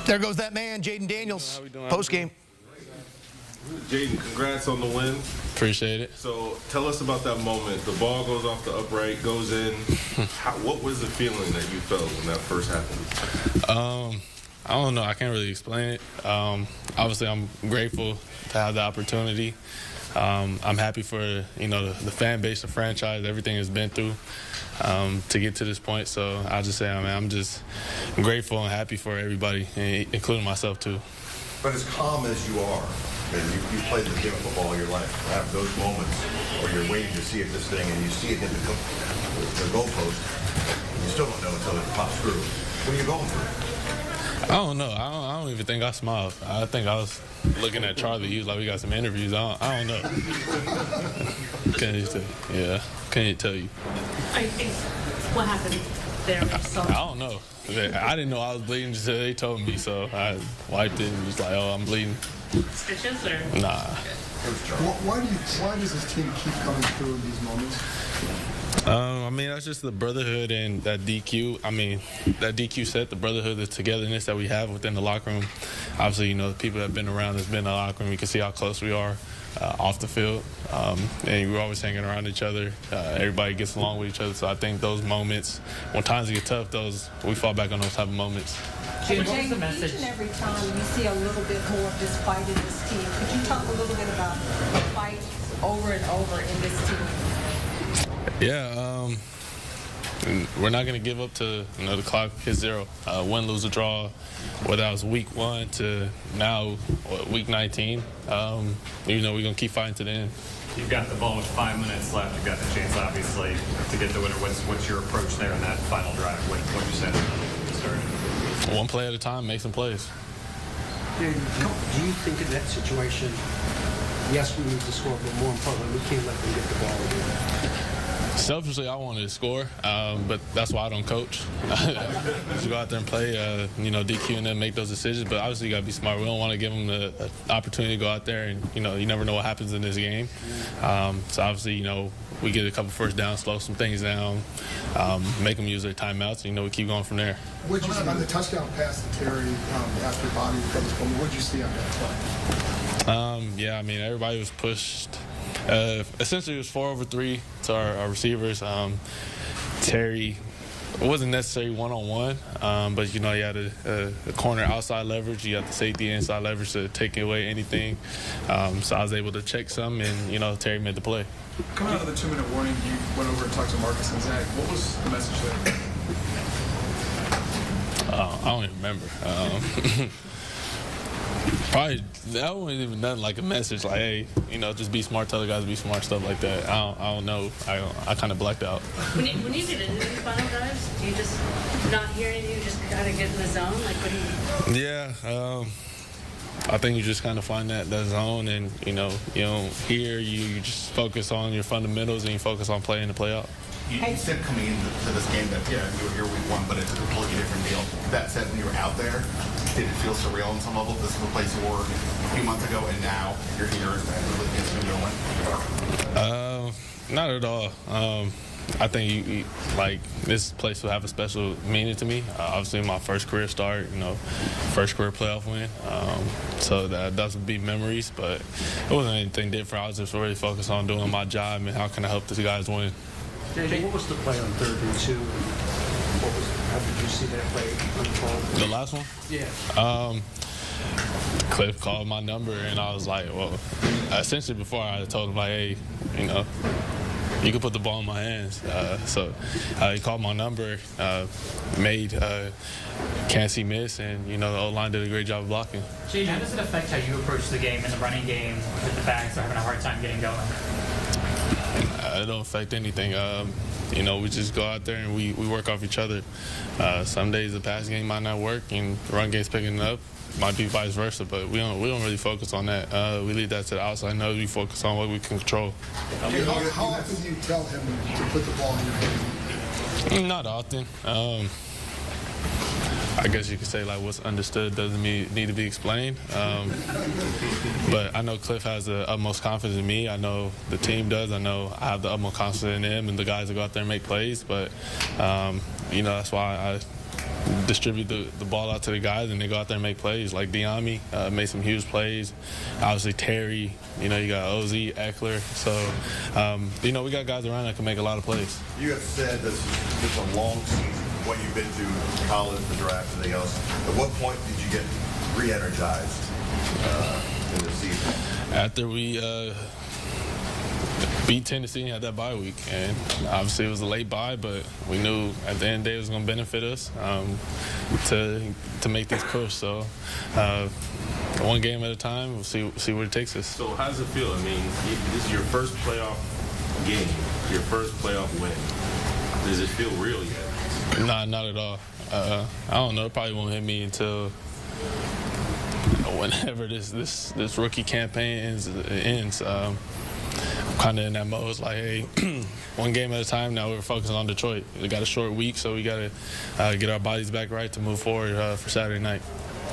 There goes that man, Jayden Daniels, post-game. Jayden, congrats on the win. Appreciate it. So tell us about that moment. The ball goes off the upright, goes in. What was the feeling that you felt when that first happened? I don't know. I can't really explain it. Obviously, I'm grateful to have the opportunity. I'm happy for the fan base, the franchise, everything it's been through to get to this point. So I'll just say, I'm just grateful and happy for everybody, including myself too. But as calm as you are, and you played the game of football all your life, have those moments where you're waiting to see if this thing and you see it hit the goalpost, you still don't know until it pops through. What are you going through? I don't know. I don't even think I smiled. I think I was looking at Charlie. He was like, "We got some interviews." I don't know. Can't tell you. What happened there? I don't know. I didn't know I was bleeding until they told me, so I wiped it and was like, "Oh, I'm bleeding." Stitches or? Nah. Why does this team keep coming through in these moments? I mean, that's just the brotherhood and that DQ. I mean, that DQ set, the brotherhood, the togetherness that we have within the locker room. Obviously, the people that have been around us, been in the locker room, you can see how close we are off the field. And we're always hanging around each other. Everybody gets along with each other. So I think those moments, when times get tough, we fall back on those type of moments. Jayden, what was the message? Each and every time you see a little bit more of this fight in this team. Could you talk a little bit about the fight over and over in this team? Yeah, we're not going to give up to the clock hit zero. Win, lose, or draw, whether that was week 1 to now week 19. We're going to keep fighting to the end. You've got the ball with 5 minutes left. You've got the chance, obviously, to get the winner. What's your approach there in that final drive? What you said to start? One play at a time, make some plays. Do you think in that situation, yes, we need to score, but more importantly, we can't let them get the ball again? Selfishly, I wanted to score, but that's why I don't coach. Just go out there and play, DQ and then make those decisions. But obviously, you got to be smart. We don't want to give them the opportunity to go out there and, you never know what happens in this game. So obviously, we get a couple first downs, slow some things down, make them use their timeouts, and, we keep going from there. What did you see on the touchdown pass to Terry after Bobby recovered from? What did you see on that play? Yeah, I mean, everybody was pushed. Essentially, it was 4 over 3 to our receivers. Terry, it wasn't necessarily one-on-one, but, you had a corner outside leverage. You got the safety inside leverage to take away anything. So I was able to check some, and, Terry made the play. Coming out of the 2-minute warning, you went over and talked to Marcus and Zach. What was the message there? I don't even remember. Probably that wasn't even nothing like a message like, hey, just be smart, tell the guys to be smart, stuff like that. I don't know. I kind of blacked out. When you get into these final drives, do you just not hear anything? You just gotta get in the zone. Like, what do you? Yeah. I think you just kind of find that zone, and you don't hear. You just focus on your fundamentals and you focus on playing the play out. You said coming into this game that, you were here week 1, but it's a completely different deal. That said, when you were out there, did it feel surreal on some level? This is the place you were a few months ago, and now you're here and really gets you going? Not at all. I think this place will have a special meaning to me. Obviously, my first career start, first career playoff win. So that's would be memories, but it wasn't anything different. I was just really focused on doing my job and how can I help these guys win. Jay, what was the play on 3rd and 2? How did you see that play unfold? The last one? Yeah. Cliff called my number, and I was like, well, essentially before I told him, like, hey, you can put the ball in my hands. So he called my number, made can't see miss, and, the O-line did a great job of blocking. Jay, how does it affect how you approach the game in the running game with the backs are having a hard time getting going? It don't affect anything. We just go out there and we work off each other. Some days the pass game might not work and the run game's picking it up. Might be vice versa, but we don't really focus on that. We leave that to the outside. No, we focus on what we can control. How often do you tell him to put the ball in your hands? Not often. I guess you could say like what's understood doesn't need to be explained. But I know Cliff has the utmost confidence in me. I know the team does. I know I have the utmost confidence in him and the guys that go out there and make plays. But, that's why distribute the ball out to the guys, and they go out there and make plays. Like Diami made some huge plays. Obviously Terry, you got OZ, Eckler. So, we got guys around that can make a lot of plays. You have said this is a long season. What you've been through, college, the draft, everything else. At what point did you get re-energized in the season? After we beat Tennessee and had that bye week, and obviously it was a late bye, but we knew at the end of the day it was going to benefit us to make this push. So one game at a time, we'll see where it takes us. So how does it feel? I mean, this is your first playoff game, your first playoff win. Does it feel real yet? Nah, not at all. I don't know. It probably won't hit me until whenever this rookie campaign ends. I'm kind of in that mode. It's like, hey, one game at a time. Now we're focusing on Detroit. We got a short week, so we got to get our bodies back right to move forward for Saturday night.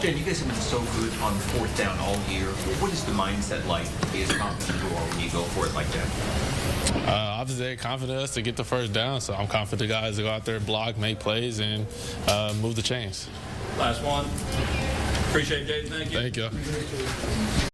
Jay, you guys have been so good on fourth down all year. What is the mindset like to be as confident you are when you go for it like that? Obviously, they're confident us to get the first down, so I'm confident the guys to go out there, block, make plays, and move the chains. Last one. Appreciate it, Jayden. Thank you. Thank you.